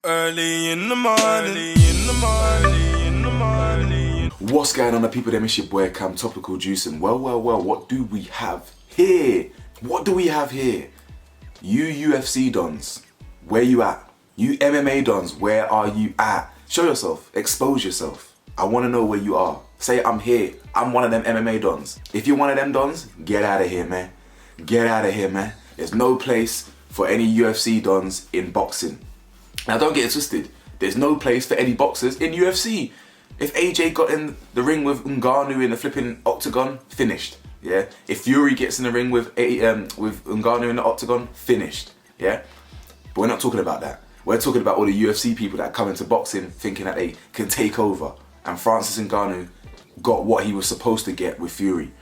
Early in the morning, early in the morning, in the morning. What's going on, the people? Them, it's your boy Cam, Topical Juicing. Well, what do we have here? What do we have here? You UFC dons, where you at? You MMA dons, where are you at? Show yourself, expose yourself. I want to know where you are. Say, I'm here. I'm one of them MMA dons. If you're one of them dons, get out of here, man. Get out of here, man. There's no place for any UFC dons in boxing. Now, don't get it twisted. There's no place for any boxers in UFC. If AJ got in the ring with Ngannou in the flipping octagon, finished. Yeah. If Fury gets in the ring with Ngannou in the octagon, finished. Yeah. But we're not talking about that. We're talking about all the UFC people that come into boxing thinking that they can take over. And Francis Ngannou got what he was supposed to get with Fury.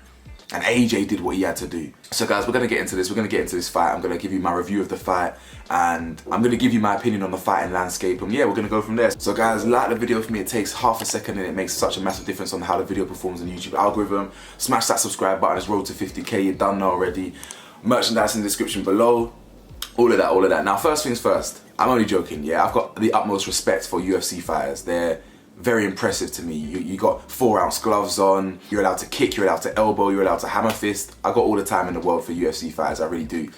And AJ did what he had to do. So guys, we're going to get into this. We're going to get into this fight. I'm going to give you my review of the fight. And I'm going to give you my opinion on the fighting landscape. And yeah, we're going to go from there. So guys, like the video for me. It takes half a second and it makes such a massive difference on how the video performs in the YouTube algorithm. Smash that subscribe button. It's road to 50k. You're done now already. Merchandise in the description below. All of that. Now, first things first. I'm only joking, yeah. I've got the utmost respect for UFC fighters. They're very impressive to me. You got 4-ounce gloves on, you're allowed to kick, you're allowed to elbow, you're allowed to hammer fist. I got all the time in the world for UFC fighters, I really do.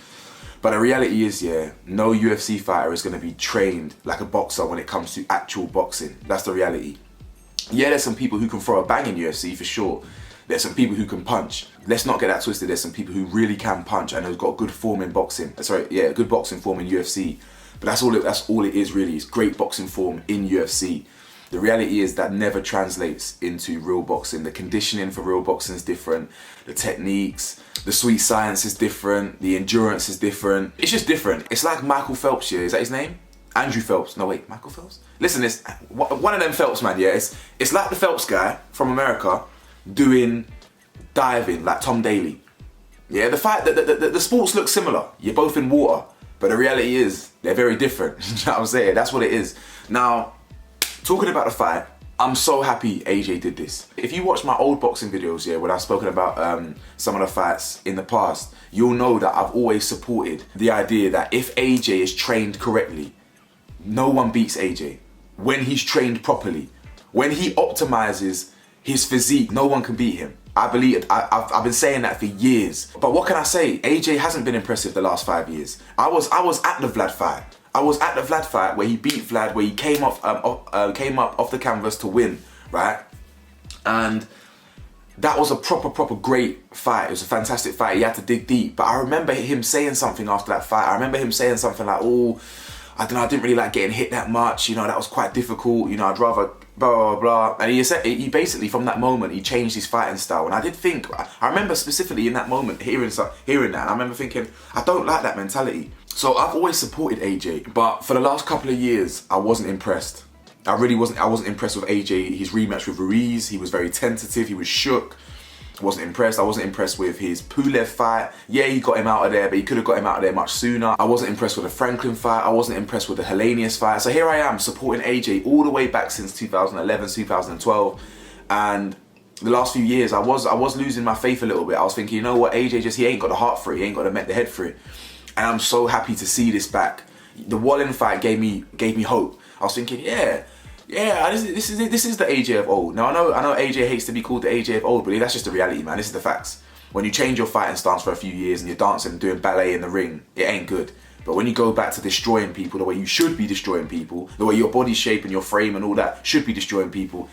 But the reality is, yeah, no UFC fighter is going to be trained like a boxer when it comes to actual boxing. That's the reality. Yeah, there's some people who can throw a bang in UFC for sure. There's some people who can punch. Let's not get that twisted. There's some people who really can punch and who've got good form in boxing. Good boxing form in UFC. But that's all it is really. It's great boxing form in UFC. The reality is that never translates into real boxing. The conditioning for real boxing is different. The techniques, the sweet science is different. The endurance is different. It's just different. It's like Michael Phelps, yeah. Is that his name? Andrew Phelps. No, wait, Michael Phelps? Listen, it's one of them Phelps, man, yeah. It's like the Phelps guy from America doing diving, like Tom Daley. Yeah, the sports look similar. You're both in water. But the reality is, they're very different. You know what I'm saying? That's what it is. Now, talking about the fight, I'm so happy AJ did this. If you watch my old boxing videos, yeah, when I've spoken about some of the fights in the past, you'll know that I've always supported the idea that if AJ is trained correctly, no one beats AJ. When he's trained properly, when he optimizes his physique, no one can beat him. I believe it. I've been saying that for years. But what can I say? AJ hasn't been impressive the last 5 years. I was at the Vlad fight. I was at the Vlad fight where he beat Vlad, where he came up off the canvas to win, right? And that was a proper great fight. It was a fantastic fight. He had to dig deep. But I remember him saying something after that fight. I remember him saying something like, oh, I don't know, I didn't really like getting hit that much. You know, that was quite difficult. You know, I'd rather blah, blah, blah. And he basically, from that moment, he changed his fighting style. And I did think, I remember specifically in that moment, hearing that. And I remember thinking, I don't like that mentality. So I've always supported AJ, but for the last couple of years, I wasn't impressed. I wasn't impressed with AJ. His rematch with Ruiz, he was very tentative, he was shook. I wasn't impressed. I wasn't impressed with his Pulev fight. Yeah, he got him out of there, but he could have got him out of there much sooner. I wasn't impressed with the Franklin fight. I wasn't impressed with the Helenius fight. So here I am supporting AJ all the way back since 2011, 2012. And the last few years, I was losing my faith a little bit. I was thinking, you know what, AJ he ain't got the heart for it. He ain't got the head for it. And I'm so happy to see this back. The Wallin fight gave me hope. I was thinking, yeah, this is the AJ of old. Now I know AJ hates to be called the AJ of old, but that's just the reality, man. This is the facts. When you change your fighting stance for a few years and you're dancing and doing ballet in the ring, it ain't good. But when you go back to destroying people the way you should be destroying people, the way your body shape and your frame and all that should be destroying people,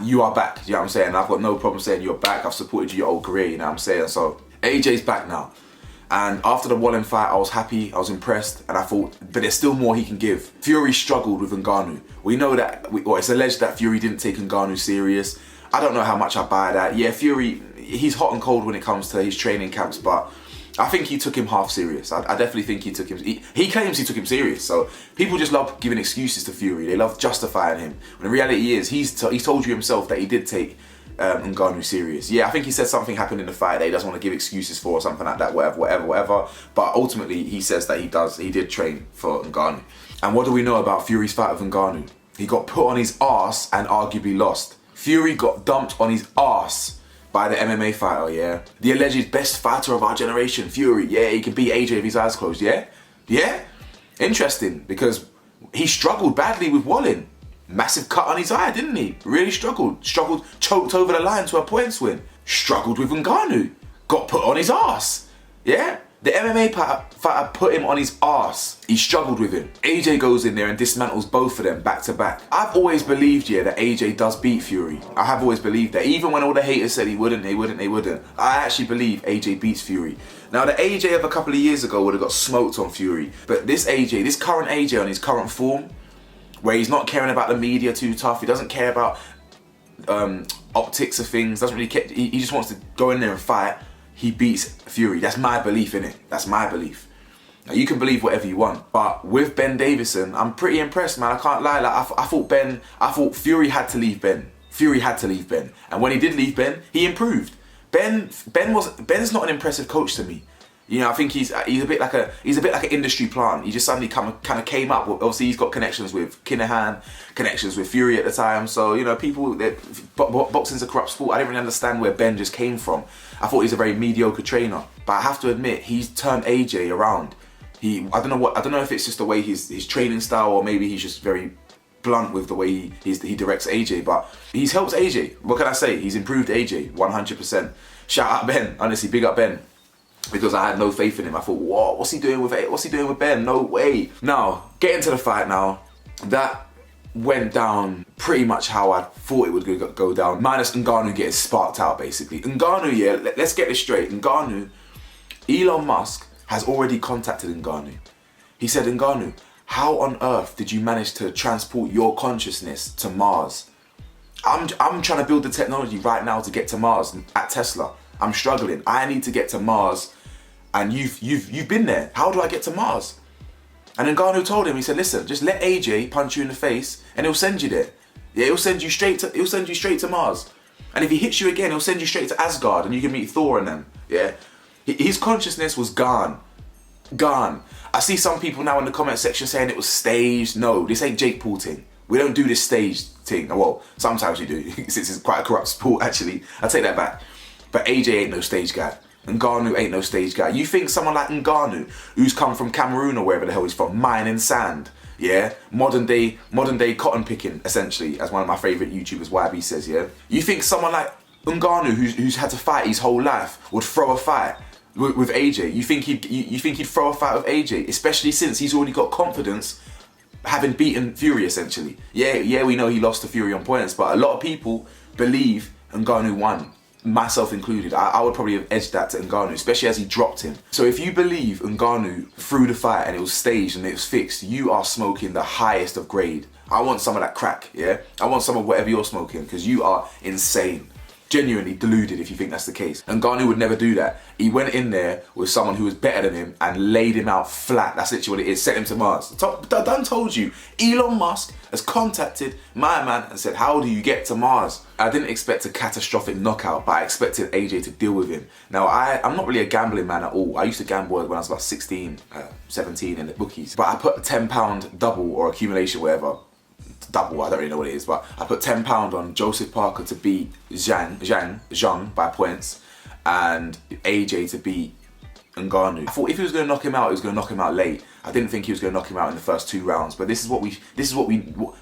you are back. You know what I'm saying? I've got no problem saying you're back. I've supported you your whole career. You know what I'm saying? So AJ's back now. And after the Wallin fight, I was happy, I was impressed, and I thought, but there's still more he can give. Fury struggled with Ngannou. We know that, it's alleged that Fury didn't take Ngannou serious. I don't know how much I buy that. Yeah, Fury, he's hot and cold when it comes to his training camps, but I think he took him half serious. I definitely think he took him, he claims he took him serious. So people just love giving excuses to Fury. They love justifying him. When the reality is, he's told you himself that he did take Ngannou serious. Yeah, I think he said something happened in the fight that he doesn't want to give excuses for or something like that, whatever. But ultimately, he says that he did train for Ngannou. And what do we know about Fury's fight with Ngannou? He got put on his arse and arguably lost. Fury got dumped on his arse by the MMA fighter, yeah? The alleged best fighter of our generation, Fury. Yeah, he can beat AJ with his eyes closed, yeah? Yeah? Interesting, because He struggled badly with Wallin. Massive cut on his eye, didn't he? Really struggled. Choked over the line to a points win. Struggled with Ngannou. Got put on his ass. Yeah? The MMA fighter put him on his ass. He struggled with him. AJ goes in there and dismantles both of them back to back. I've always believed, that AJ does beat Fury. I have always believed that. Even when all the haters said he wouldn't. I actually believe AJ beats Fury. Now, the AJ of a couple of years ago would have got smoked on Fury. But this AJ, this current AJ on his current form, where he's not caring about the media too tough, he doesn't care about optics of things, doesn't really care, he just wants to go in there and fight. He beats Fury. That's my belief in it. That's my belief. Now, you can believe whatever you want, but with Ben Davidson, I'm pretty impressed, man. I can't lie. Like, I thought Fury had to leave Ben. And when he did leave Ben, he improved. Ben's not an impressive coach to me. I think he's a bit like an industry plant. He just suddenly kind of came up. Obviously, he's got connections with Kinahan, connections with Fury at the time. So people, boxing's a corrupt sport. I didn't really understand where Ben just came from. I thought he's a very mediocre trainer. But I have to admit, he's turned AJ around. I don't know if it's just the way his training style, or maybe he's just very blunt with the way he directs AJ. But he's helped AJ. What can I say? He's improved AJ 100%. Shout out Ben. Honestly, big up Ben. Because I had no faith in him. I thought, what? What's he doing with Ben? No way. Now, getting to the fight now, that went down pretty much how I thought it would go down. Minus Ngannou getting sparked out, basically. Ngannou, let's get this straight. Ngannou, Elon Musk has already contacted Ngannou. He said, Ngannou, how on earth did you manage to transport your consciousness to Mars? I'm trying to build the technology right now to get to Mars at Tesla. I'm struggling. I need to get to Mars, and you've been there. How do I get to Mars? And Ngannou told him, he said, listen, just let AJ punch you in the face, and he'll send you there. Yeah, he'll send you straight to Mars. And if he hits you again, he'll send you straight to Asgard, and you can meet Thor and them. Yeah, his consciousness was gone. I see some people now in the comment section saying it was staged. No, this ain't Jake Paul thing. We don't do this staged thing. Well, sometimes you do, since it's quite a corrupt sport. Actually, I take that back. But AJ ain't no stage guy. Ngannou ain't no stage guy. You think someone like Ngannou, who's come from Cameroon or wherever the hell he's from, mining sand, yeah? Modern day cotton picking, essentially, as one of my favourite YouTubers, YB, says, yeah? You think someone like Ngannou, who's had to fight his whole life, would throw a fight with AJ? You think he'd throw a fight with AJ, especially since he's already got confidence, having beaten Fury, essentially. Yeah, we know he lost to Fury on points, but a lot of people believe Ngannou won. Myself included. I would probably have edged that to Ngannou, especially as he dropped him. So if you believe Ngannou threw the fight and it was staged and it was fixed, you are smoking the highest of grade. I want some of that crack, yeah? I want some of whatever you're smoking, because you are insane. Genuinely deluded if you think that's the case. Ngannou would never do that. He went in there with someone who was better than him and laid him out flat. That's literally what it is. Sent him to Mars. Done told you. Elon Musk has contacted my man and said, how do you get to Mars? I didn't expect a catastrophic knockout, but I expected AJ to deal with him. Now, I'm not really a gambling man at all. I used to gamble when I was about 16, 17 in the bookies. But I put a £10 double or accumulation, whatever. Double, I don't really know what it is, but I put £10 on Joseph Parker to beat Zhang by points, and AJ to beat Ngannou. I thought if he was going to knock him out, he was going to knock him out late. I didn't think he was going to knock him out in the first 2 rounds. But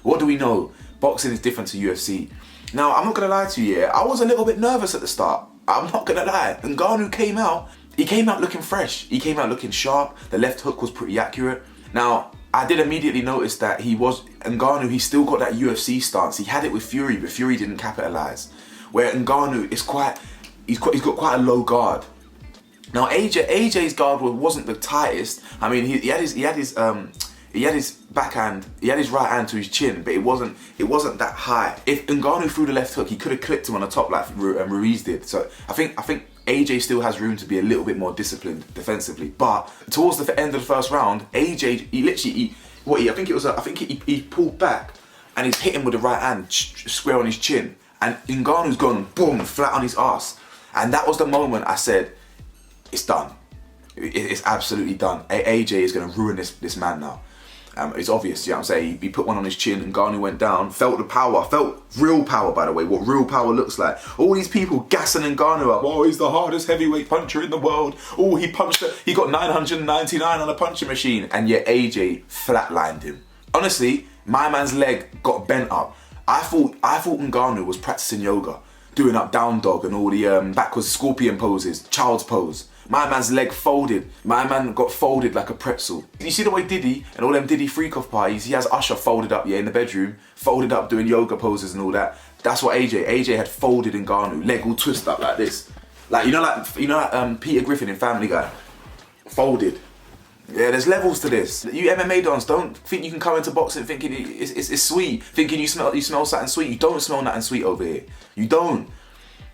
what do we know? Boxing is different to UFC. Now, I'm not going to lie to you, I was a little bit nervous at the start. I'm not going to lie. Ngannou came out looking fresh. He came out looking sharp. The left hook was pretty accurate. Now, I did immediately notice that Ngannou, he still got that UFC stance. He had it with Fury, but Fury didn't capitalize. Where Ngannou is he's got quite a low guard. Now AJ's guard wasn't the tightest. I mean, he had his backhand, he had his right hand to his chin, but it wasn't that high. If Ngannou threw the left hook, he could have clipped him on the top like Ruiz did. So I think AJ still has room to be a little bit more disciplined defensively. But towards the end of the first round, AJ, I think he pulled back and he's hit him with the right hand square on his chin, and Ngannou's gone boom flat on his ass. And that was the moment I said, it's done. It's absolutely done. AJ is going to ruin this man now. It's obvious, you know what I'm saying? He put one on his chin and Ngannou went down, felt the power, felt real power, by the way, what real power looks like. All these people gassing Ngannou up, oh, he's the hardest heavyweight puncher in the world. Oh, he got 999 on a punching machine, and yet AJ flatlined him. Honestly, my man's leg got bent up. I thought Ngannou was practicing yoga, doing up down dog and all the backwards scorpion poses, child's pose. My man's leg folded. My man got folded like a pretzel. You see the way Diddy and all them Diddy freak-off parties, he has Usher folded up, in the bedroom, folded up doing yoga poses and all that. That's what AJ had folded Ngannou, leg all twisted up like this. Like, you know like Peter Griffin in Family Guy, folded. Yeah, there's levels to this. You MMA dons, don't think you can come into boxing thinking it's sweet, thinking you smell something sweet. You don't smell nothing sweet over here. You don't.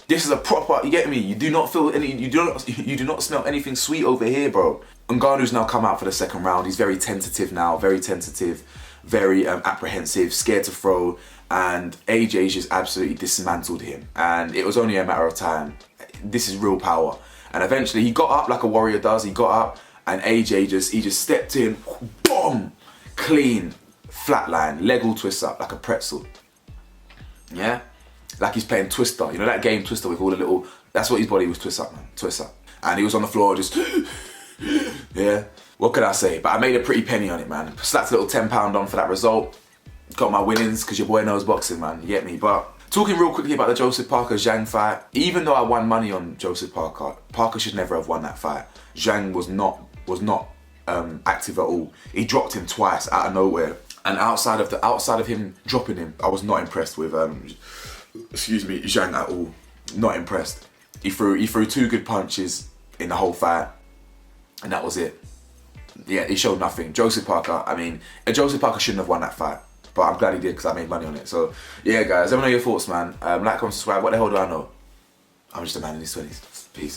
This is a proper, you get me? You do not feel any, you do not smell anything sweet over here, bro. Ngannou's now come out for the second round. He's very tentative now, very apprehensive, scared to throw, and AJ's just absolutely dismantled him. And it was only a matter of time. This is real power. And eventually he got up like a warrior does. He got up, and AJ just stepped in, boom, clean, flatline, leg all twists up like a pretzel. Yeah? Like he's playing Twister. You know that game Twister with all the little, that's what his body was, twist up, man, twist up. And he was on the floor just, yeah. What could I say? But I made a pretty penny on it, man. Slapped a little £10 on for that result. Got my winnings, because your boy knows boxing, man, you get me? But talking real quickly about the Joseph Parker-Zhang fight, even though I won money on Joseph Parker, Parker should never have won that fight. Zhang was not active at all. He dropped him twice out of nowhere. And outside of him dropping him, I was not impressed with Zhang at all. Not impressed. He threw 2 good punches in the whole fight, and that was it. Yeah, he showed nothing. Joseph Parker shouldn't have won that fight, but I'm glad he did because I made money on it. So yeah, guys, let me know your thoughts, man. Like, comment, subscribe. What the hell do I know? I'm just a man in his 20s. Peace.